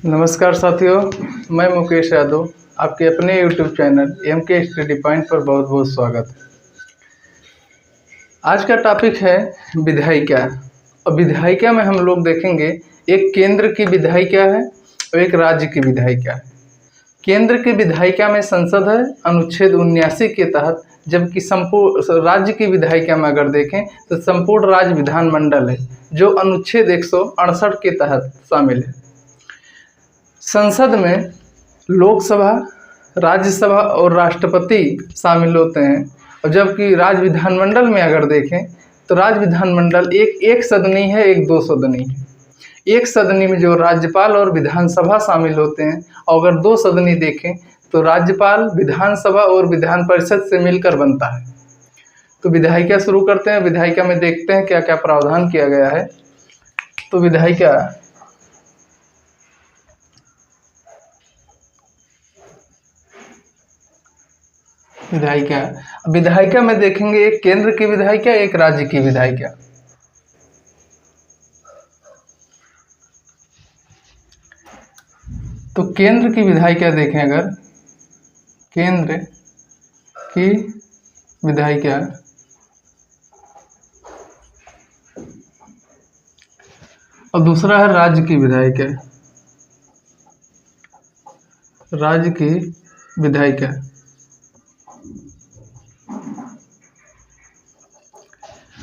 नमस्कार साथियों, मैं मुकेश यादव आपके अपने YouTube channel MK study point पर बहुत बहुत स्वागत है। आज का टॉपिक है विधायिका। और विधायिका में हम लोग देखेंगे एक केंद्र की विधायिका है और एक राज्य की विधायिका है। केंद्र की विधायिका में संसद है अनुच्छेद 79 के तहत, जबकि संपूर्ण राज्य की विधायिका में अगर देखें तो संपूर्ण राज्य विधानमंडल है जो अनुच्छेद 168 के तहत शामिल है। संसद में लोकसभा, राज्यसभा और राष्ट्रपति शामिल होते हैं, और जबकि राज्य विधानमंडल में अगर देखें तो राज्य विधानमंडल एक सदनी है, एक दो सदनी है। एक सदनी में जो राज्यपाल और विधानसभा शामिल होते हैं, और अगर दो सदनी देखें तो राज्यपाल, विधानसभा और विधान परिषद से मिलकर बनता है। तो विधायिका शुरू करते हैं। विधायिका में देखते हैं क्या क्या प्रावधान किया गया है। तो विधायिका में देखेंगे एक केंद्र की विधायिका, एक राज्य की विधायिका। तो केंद्र की विधायिका देखें, अगर केंद्र की विधायिका और दूसरा है राज्य की विधायिका। राज्य की विधायिका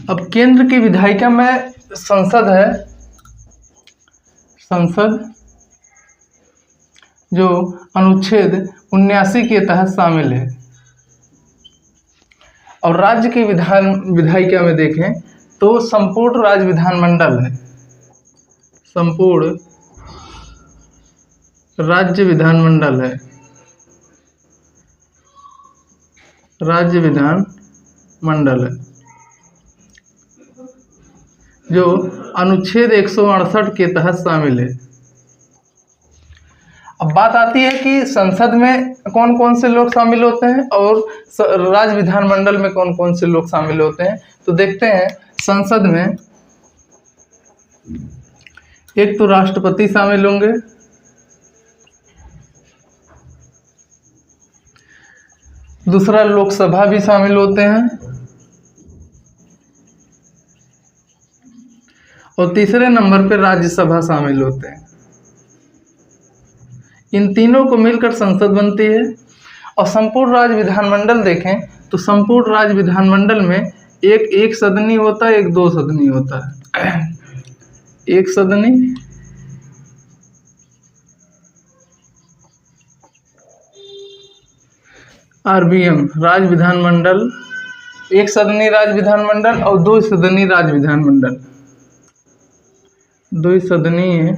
अब केंद्र की विधायिका में संसद है, संसद जो अनुच्छेद 79 के तहत शामिल है। और राज्य की विधायिका में देखें तो संपूर्ण राज्य विधानमंडल है, संपूर्ण राज्य विधानमंडल है, राज्य विधानमंडल है जो अनुच्छेद 168 के तहत शामिल है। अब बात आती है कि संसद में कौन कौन से लोग शामिल होते हैं और राज्य विधानमंडल में कौन कौन से लोग शामिल होते हैं। तो देखते हैं, संसद में एक तो राष्ट्रपति शामिल होंगे, दूसरा लोकसभा भी शामिल होते हैं, और तीसरे नंबर पर राज्यसभा शामिल होते हैं। इन तीनों को मिलकर संसद बनती है। और संपूर्ण राज्य विधानमंडल देखें तो संपूर्ण राज्य विधानमंडल में एक सदनी होता है, एक दो सदनी होता है। एक सदनी, RVM राज्य विधानमंडल, एक सदनी राज्य विधानमंडल और दो सदनी राज्य विधानमंडल। दो सदनी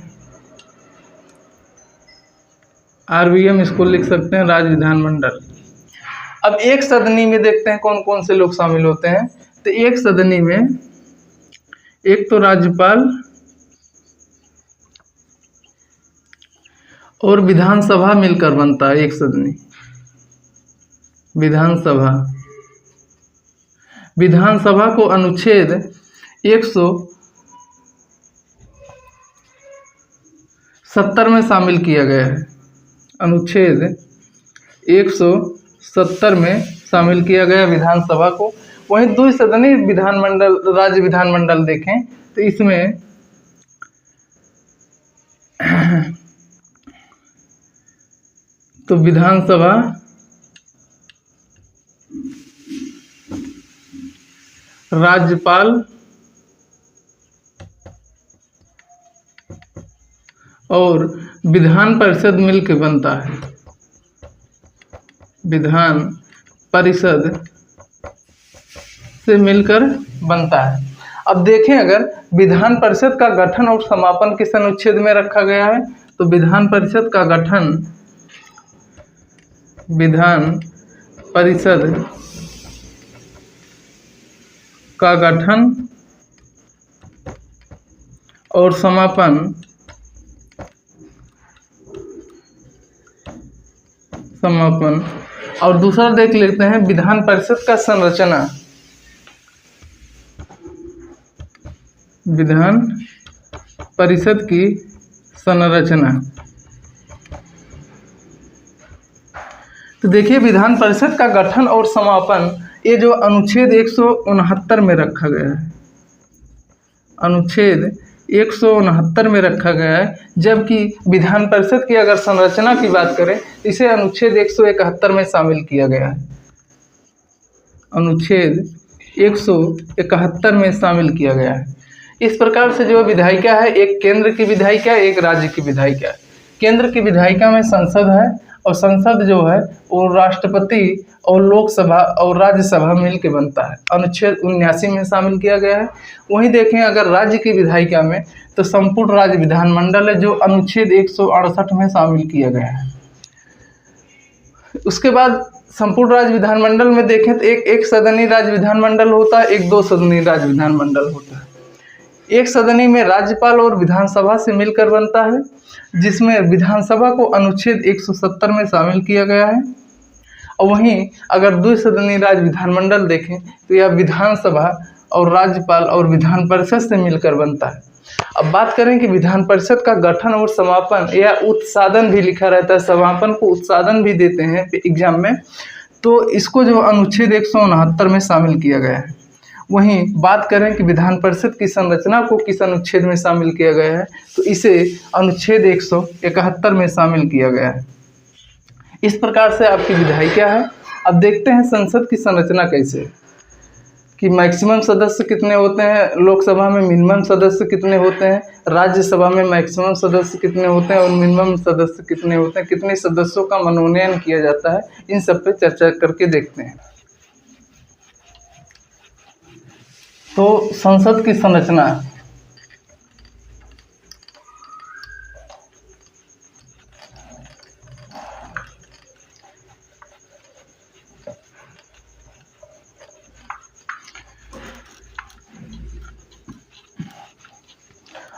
RVM इसको लिख सकते हैं राज्य विधानमंडल। अब एक सदनी में देखते हैं कौन कौन से लोग शामिल होते हैं। तो एक सदनी में एक तो राज्यपाल और विधानसभा मिलकर बनता है। एक सदनी विधानसभा को अनुच्छेद 170 में शामिल किया गया है। अनुच्छेद 170 में शामिल किया गया विधानसभा को। वहीं द्विसदनी विधानमंडल, राज्य विधानमंडल देखें तो इसमें तो विधानसभा, राज्यपाल और विधान परिषद मिलकर बनता है। विधान परिषद से मिलकर बनता है। अब देखें, अगर विधान परिषद का गठन और समापन किस अनुच्छेद में रखा गया है, तो विधान परिषद का गठन, विधान परिषद का गठन और समापन और दूसरा देख लेते हैं विधान परिषद का संरचना। विधान परिषद की संरचना। तो देखिए विधान परिषद का गठन और समापन ये जो अनुच्छेद 169 में रखा गया है, अनुच्छेद 169 में रखा गया है। जबकि विधान परिषद की अगर संरचना की बात करें इसे अनुच्छेद 171 में शामिल किया गया है, अनुच्छेद 171 में शामिल किया गया है। इस प्रकार से जो विधायिका है, एक केंद्र की विधायिका, एक राज्य की विधायिका। केंद्र की विधायिका में संसद है और संसद जो है वो राष्ट्रपति और लोकसभा और राज्यसभा मिलकर बनता है, अनुच्छेद 79 में शामिल किया गया है। वहीं देखें अगर राज्य की विधायिका में तो संपूर्ण राज्य विधानमंडल है जो अनुच्छेद 168 में शामिल किया गया है। उसके बाद संपूर्ण राज्य विधानमंडल में देखें तो एक सदनीय राज्य विधानमंडल होता है, एक 2 सदनीय राज्य विधानमंडल होता है। एक सदनीय में राज्यपाल और विधानसभा से मिलकर बनता है, जिसमें विधानसभा को अनुच्छेद 170 में शामिल किया गया है। और वहीं अगर 2 सदनीय राज्य विधानमंडल देखें तो यह विधानसभा और राज्यपाल और विधान परिषद से मिलकर बनता है। अब बात करें कि विधान परिषद का गठन और समापन या उत्सादन भी लिखा रहता है, समापन को उत्सादन भी देते हैं एग्जाम में, तो इसको जो अनुच्छेद 169 में शामिल किया गया है। वहीं बात करें कि विधान परिषद की संरचना को किस अनुच्छेद में शामिल किया गया है तो इसे अनुच्छेद 171 में शामिल किया गया है। इस प्रकार से आपकी विधायिका है। अब देखते हैं संसद की संरचना कैसे है कि मैक्सिमम सदस्य कितने होते हैं, लोकसभा में मिनिमम सदस्य कितने होते हैं, राज्यसभा में मैक्सिमम सदस्य कितने होते हैं और मिनिमम सदस्य कितने होते हैं, कितने सदस्यों का मनोनयन किया जाता है, इन सब पे चर्चा करके देखते हैं। तो संसद की संरचना,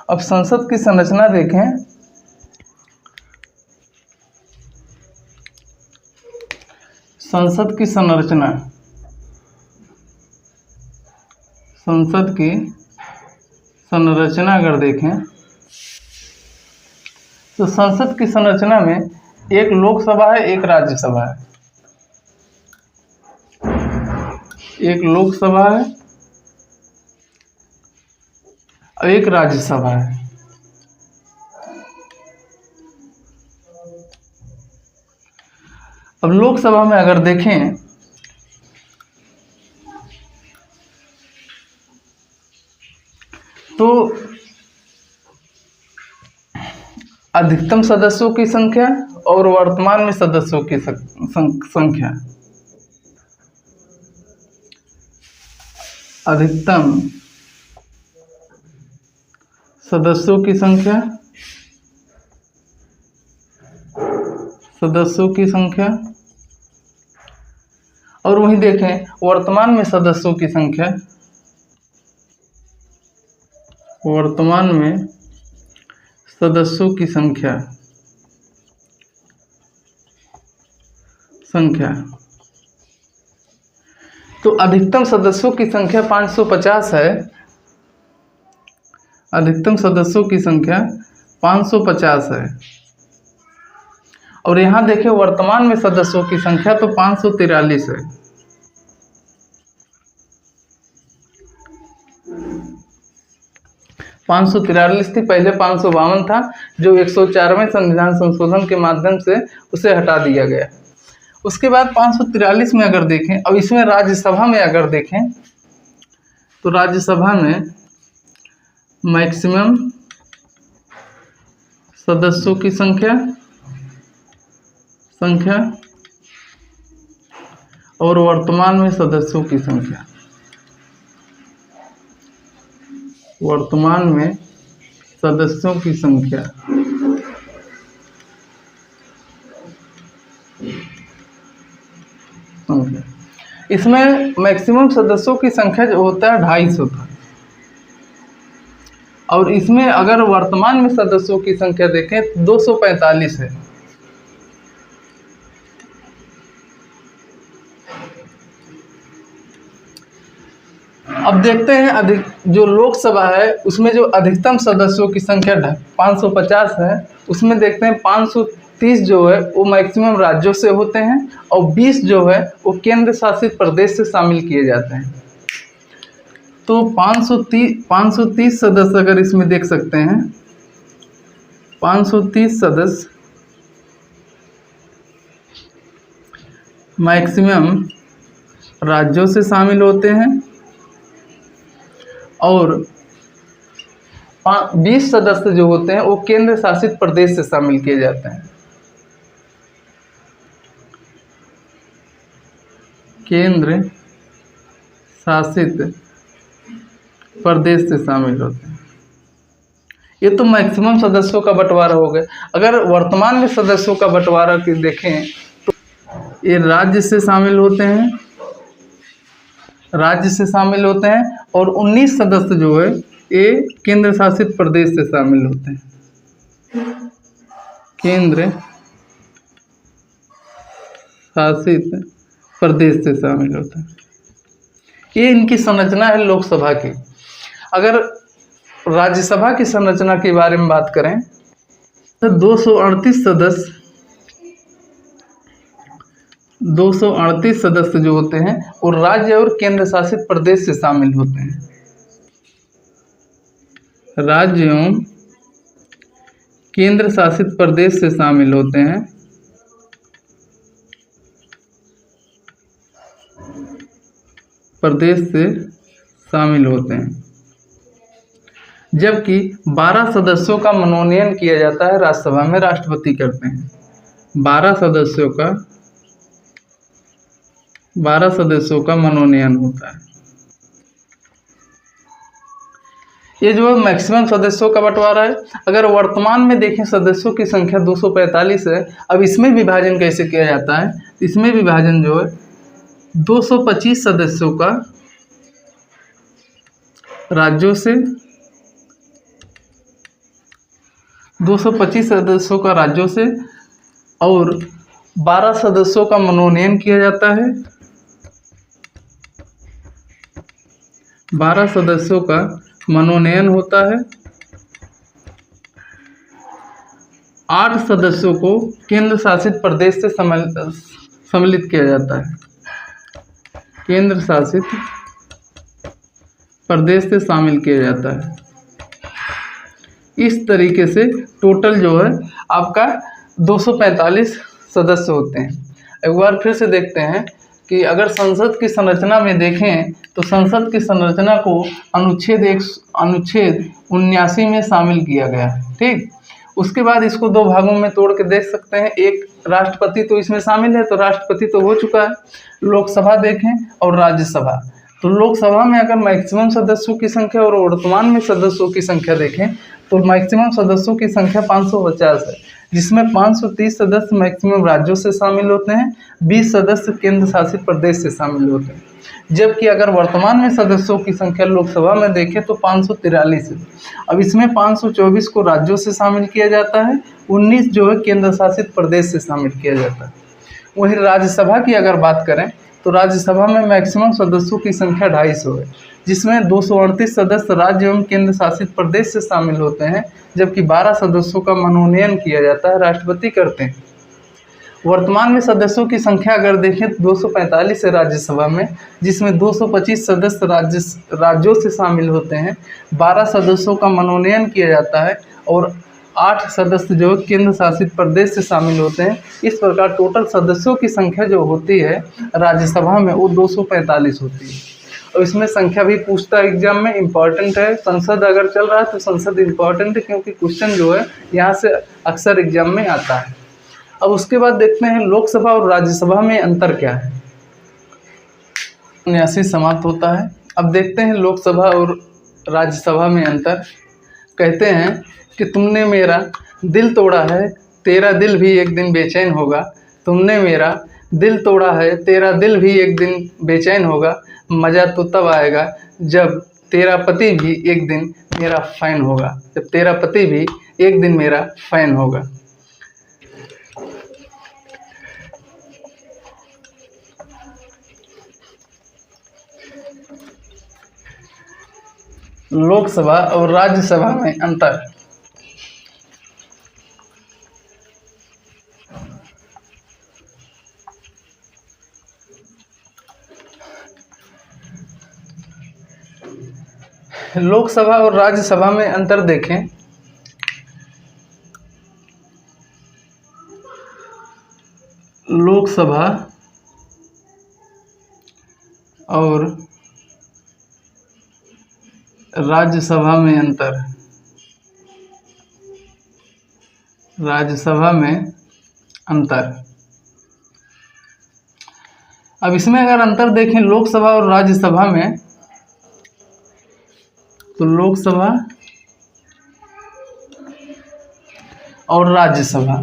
अब संसद की संरचना देखें। संसद की संरचना, संसद की संरचना अगर देखें तो संसद की संरचना में एक लोकसभा है, एक राज्यसभा है, एक लोकसभा है और एक राज्यसभा है। अब लोकसभा में अगर देखें तो अधिकतम सदस्यों की संख्या और वर्तमान में सदस्यों की संख्या, अधिकतम सदस्यों की संख्या, सदस्यों की संख्या और वहीं देखें वर्तमान में सदस्यों की संख्या, वर्तमान में सदस्यों की संख्या तो अधिकतम सदस्यों की संख्या 550 है, अधिकतम सदस्यों की संख्या 550 है और यहाँ देखें वर्तमान में सदस्यों की संख्या तो 543 है। पाँच थी, पहले 552 था जो 104वें संविधान संशोधन के माध्यम से उसे हटा दिया गया। उसके बाद 543 में अगर देखें, अब इसमें राज्यसभा में अगर देखें तो राज्यसभा में मैक्सिमम सदस्यों की संख्या और वर्तमान में सदस्यों की संख्या, वर्तमान में सदस्यों की संख्या इसमें मैक्सिमम सदस्यों की संख्या जो होता है 250 था और इसमें अगर वर्तमान में सदस्यों की संख्या देखें तो 245 है। अब देखते हैं जो लोकसभा है उसमें जो अधिकतम सदस्यों की संख्या 550 है, उसमें देखते हैं 30 जो है वो मैक्सिमम राज्यों से होते हैं और 20 जो है वो केंद्र शासित प्रदेश से शामिल किए जाते हैं। तो 530 सदस्य अगर इसमें देख सकते हैं, 530 सदस्य मैक्सिमम राज्यों से शामिल होते हैं और 20 सदस्य जो होते हैं वो केंद्र शासित प्रदेश से शामिल किए जाते हैं। केंद्र शासित प्रदेश से शामिल होते हैं। ये तो मैक्सिमम सदस्यों का बंटवारा हो गया। अगर वर्तमान में सदस्यों का बंटवारा की देखें तो ये राज्य से शामिल होते हैं, राज्य से शामिल होते हैं और 19 सदस्य जो है ये केंद्र शासित प्रदेश से शामिल होते हैं। केंद्र शासित प्रदेश से शामिल होते हैं। ये इनकी संरचना है लोकसभा की। अगर राज्यसभा की संरचना के बारे में बात करें तो 238 सदस्य जो होते हैं वो राज्य और केंद्र शासित प्रदेश से शामिल होते हैं। राज्य एवं केंद्र शासित प्रदेश से शामिल होते हैं। प्रदेश से शामिल होते हैं। जबकि 12 सदस्यों का मनोनयन किया जाता है राज्यसभा में, राष्ट्रपति करते हैं। 12 सदस्यों का मनोनयन होता है। ये जो है मैक्सिमम सदस्यों का बंटवारा है। अगर वर्तमान में देखें सदस्यों की संख्या 245 है। अब इसमें विभाजन कैसे किया जाता है? इसमें विभाजन जो है 225 सदस्यों का राज्यों से, 225 सदस्यों का राज्यों से और 12 सदस्यों का मनोनयन किया जाता है। 12 सदस्यों का मनोनयन होता है। 8 सदस्यों को केंद्र शासित प्रदेश से सम्मिलित किया जाता है। केंद्र शासित प्रदेश से शामिल किया जाता है। इस तरीके से टोटल जो है आपका 245 सदस्य होते हैं। एक बार फिर से देखते हैं कि अगर संसद की संरचना में देखें तो संसद की संरचना को अनुच्छेद 79 में शामिल किया गया है। ठीक, उसके बाद इसको दो भागों में तोड़ के देख सकते हैं। एक राष्ट्रपति तो इसमें शामिल है, तो राष्ट्रपति तो हो चुका है। लोकसभा देखें और राज्यसभा। तो लोकसभा में अगर मैक्सिमम सदस्यों की संख्या और वर्तमान में सदस्यों की संख्या देखें तो मैक्सिमम सदस्यों की संख्या 550 है, जिसमें 530 सदस्य मैक्सिमम राज्यों से शामिल होते हैं, 20 सदस्य केंद्र शासित प्रदेश से शामिल होते हैं। जबकि अगर वर्तमान में सदस्यों की संख्या लोकसभा में देखें तो 543 है। अब इसमें 524 को राज्यों से शामिल किया जाता है, 19 जो है केंद्र शासित प्रदेश से शामिल किया जाता है। वहीं राज्यसभा की अगर बात करें तो राज्यसभा में मैक्सिमम सदस्यों की संख्या 250 है, जिसमें 238 सदस्य राज्य एवं केंद्र शासित प्रदेश से शामिल होते हैं, जबकि 12 सदस्यों का मनोनयन किया जाता है, राष्ट्रपति करते हैं। वर्तमान में सदस्यों की संख्या अगर देखें तो 245 है राज्यसभा में, जिसमें 225 सदस्य राज्यों से शामिल होते हैं, 12 सदस्यों का मनोनयन किया जाता है और 8 सदस्य जो केंद्र शासित प्रदेश से शामिल होते हैं। इस प्रकार टोटल सदस्यों की संख्या जो होती है राज्यसभा में वो 245 होती है। और इसमें संख्या भी पूछता है एग्जाम में, इम्पॉर्टेंट है। संसद अगर चल रहा है तो संसद इम्पॉर्टेंट है, क्योंकि क्वेश्चन जो है यहाँ से अक्सर एग्जाम में आता है। अब उसके बाद देखते हैं लोकसभा और राज्यसभा में अंतर क्या है। 79 समाप्त होता है। अब देखते हैं लोकसभा और राज्यसभा में अंतर। कहते हैं कि तुमने मेरा दिल तोड़ा है, तेरा दिल भी एक दिन बेचैन होगा। तुमने मेरा दिल तोड़ा है, तेरा दिल भी एक दिन बेचैन होगा। मज़ा तो तब आएगा जब तेरा पति भी एक दिन मेरा फैन होगा। जब तेरा पति भी एक दिन मेरा फैन होगा। लोकसभा और राज्यसभा में अंतर। लोकसभा और राज्यसभा में अंतर देखें, लोकसभा और राज्यसभा में अंतर, राज्यसभा में अंतर। अब इसमें अगर अंतर देखें लोकसभा और राज्यसभा में, तो लोकसभा और राज्यसभा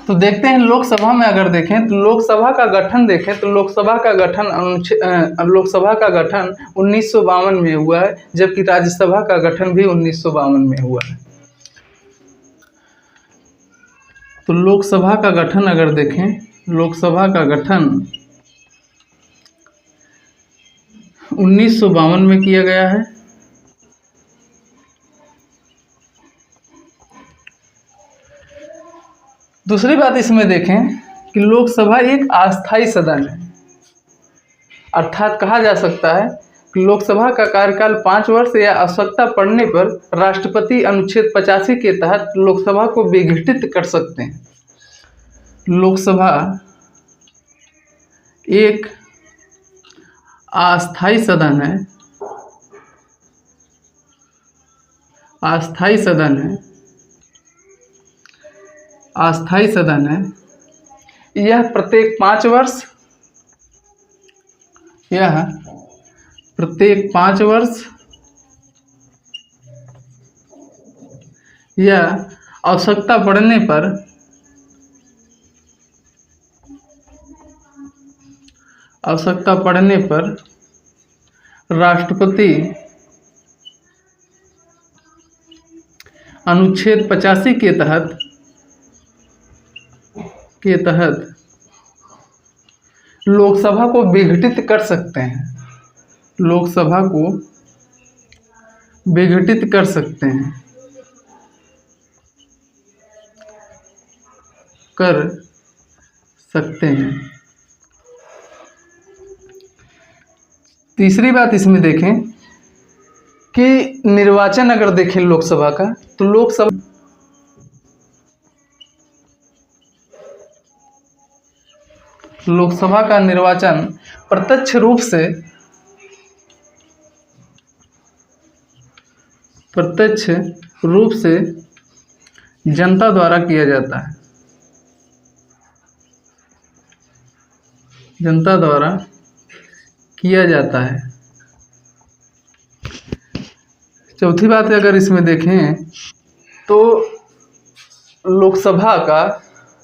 तो देखते हैं लोकसभा में अगर देखें तो लोकसभा का गठन देखें तो लोकसभा का गठन 1952 में हुआ है, जबकि राज्यसभा का गठन भी 1952 में हुआ है। तो लोकसभा का गठन अगर देखें, लोकसभा का गठन 1952 में किया गया है, दूसरी बात इसमें देखें कि लोकसभा एक अस्थायी सदन है, अर्थात कहा जा सकता है कि लोकसभा का कार्यकाल 5 वर्ष या आवश्यकता पड़ने पर राष्ट्रपति अनुच्छेद 85 के तहत लोकसभा को विघटित कर सकते हैं। लोकसभा एक अस्थायी सदन है, अस्थायी सदन है, अस्थायी सदन है। यह प्रत्येक 5 वर्ष, यह प्रत्येक 5 वर्ष या आवश्यकता पड़ने पर राष्ट्रपति अनुच्छेद 85 के तहत लोकसभा को विघटित कर सकते हैं, लोकसभा को विघटित कर सकते हैं, कर सकते हैं। तीसरी बात इसमें देखें कि निर्वाचन अगर देखें लोकसभा का, तो लोकसभा का निर्वाचन प्रत्यक्ष रूप से जनता द्वारा किया जाता है, जनता द्वारा किया जाता है। चौथी बात अगर इसमें देखें तो लोकसभा का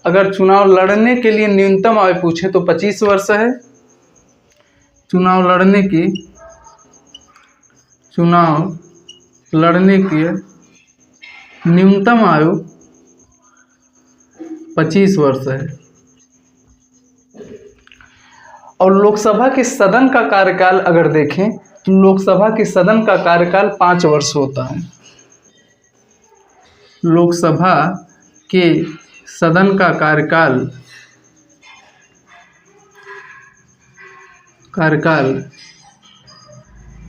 अगर चुनाव लड़ने के लिए न्यूनतम आयु पूछे तो 25 वर्ष है। चुनाव लड़ने की न्यूनतम आयु 25 वर्ष है। और लोकसभा के सदन का कार्यकाल अगर देखें तो लोकसभा के सदन का कार्यकाल 5 वर्ष होता है। लोकसभा के सदन का कार्यकाल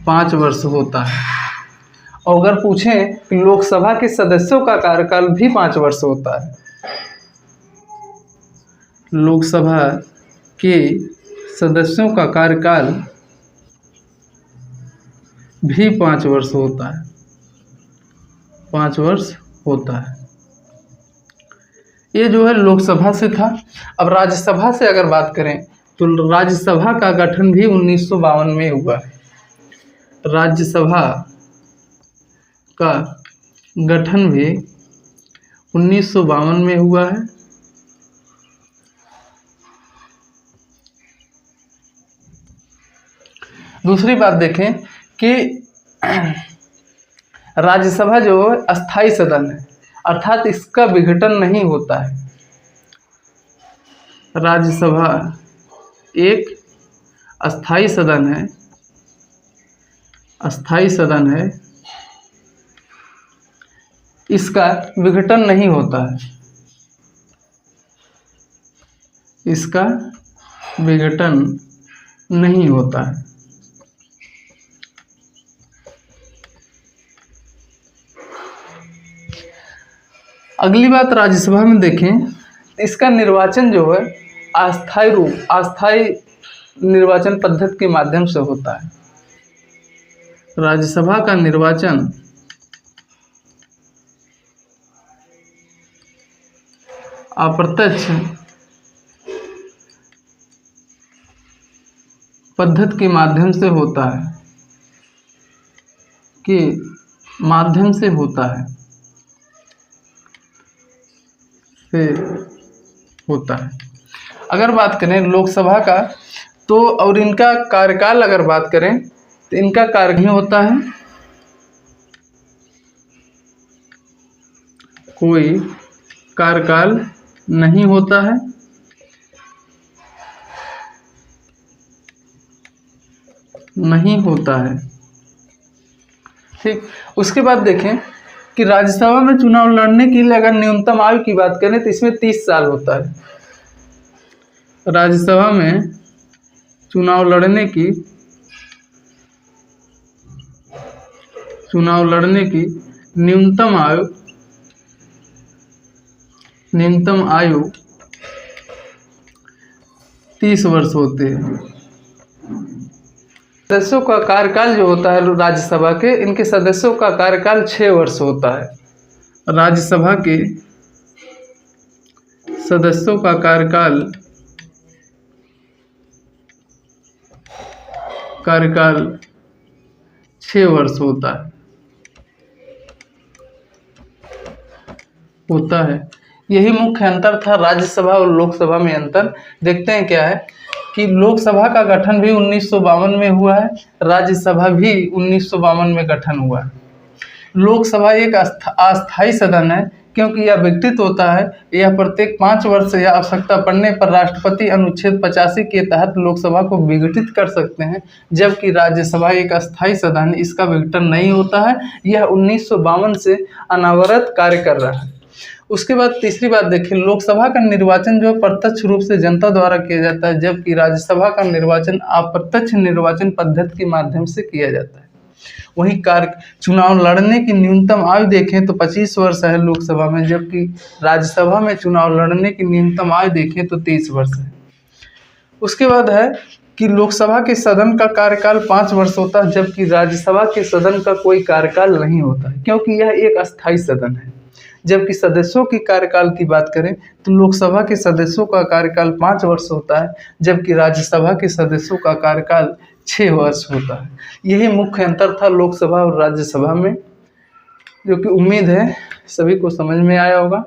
5 वर्ष होता है। और अगर पूछें कि लोकसभा के सदस्यों का कार्यकाल भी 5 वर्ष होता है, लोकसभा के सदस्यों का कार्यकाल भी 5 वर्ष होता है, 5 वर्ष होता है। ये जो है लोकसभा से था। अब राज्यसभा से अगर बात करें तो राज्यसभा का गठन भी 1952 में हुआ है। राज्यसभा का गठन भी 1952 में हुआ है। दूसरी बात देखें कि राज्यसभा जो अस्थायी सदन है, अर्थात इसका विघटन नहीं होता है। राज्यसभा एक अस्थायी सदन है, अस्थायी सदन है, इसका विघटन नहीं होता है। इसका विघटन नहीं होता है। अगली बात राज्यसभा में देखें, इसका निर्वाचन जो है अस्थायी निर्वाचन पद्धति के माध्यम से होता है। राज्यसभा का निर्वाचन अप्रत्यक्ष पद्धति के माध्यम से होता है, अगर बात करें लोकसभा का तो और इनका कार्यकाल अगर बात करें तो इनका कार्य नहीं होता है, कोई कार्यकाल नहीं होता है। ठीक, उसके बाद देखें कि राज्यसभा में चुनाव लड़ने के लिए अगर न्यूनतम आयु की बात करें तो इसमें 30 साल होता है। राज्यसभा में चुनाव लड़ने की न्यूनतम आयु 30 वर्ष होते हैं। सदस्यों का कार्यकाल जो होता है राज्यसभा के, इनके सदस्यों का कार्यकाल 6 वर्ष होता है। राज्यसभा के सदस्यों का कार्यकाल 6 वर्ष होता है। यही मुख्य अंतर था राज्यसभा और लोकसभा में। अंतर देखते हैं क्या है कि लोकसभा का गठन भी 1952 में हुआ है, राज्यसभा भी 1952 में गठन हुआ है। लोकसभा एक अस्थायी सदन है क्योंकि यह विघटित होता है। यह प्रत्येक 5 वर्ष या आवश्यकता पड़ने पर राष्ट्रपति अनुच्छेद 85 के तहत लोकसभा को विघटित कर सकते हैं, जबकि राज्यसभा एक अस्थायी सदन है, इसका विघटन नहीं होता है। यह 1952 से अनवरत कार्य कर रहा है। उसके बाद तीसरी बात देखिए, लोकसभा का निर्वाचन जो प्रत्यक्ष रूप से जनता द्वारा किया जाता है, जबकि राज्यसभा का निर्वाचन अप्रत्यक्ष निर्वाचन पद्धति के माध्यम से किया जाता है। वहीं चुनाव लड़ने की न्यूनतम आयु देखें तो 25 वर्ष है लोकसभा में, जबकि राज्यसभा में चुनाव लड़ने की न्यूनतम आयु देखें तो 30 वर्ष है। उसके बाद है कि लोकसभा के सदन का कार्यकाल 5 वर्ष होता है, जबकि राज्यसभा के सदन का कोई कार्यकाल नहीं होता है, क्योंकि यह एक अस्थायी सदन है। जबकि सदस्यों की कार्यकाल की बात करें तो लोकसभा के सदस्यों का कार्यकाल 5 वर्ष होता है, जबकि राज्यसभा के सदस्यों का कार्यकाल 6 वर्ष होता है। यही मुख्य अंतर था लोकसभा और राज्यसभा में, जो कि उम्मीद है सभी को समझ में आया होगा।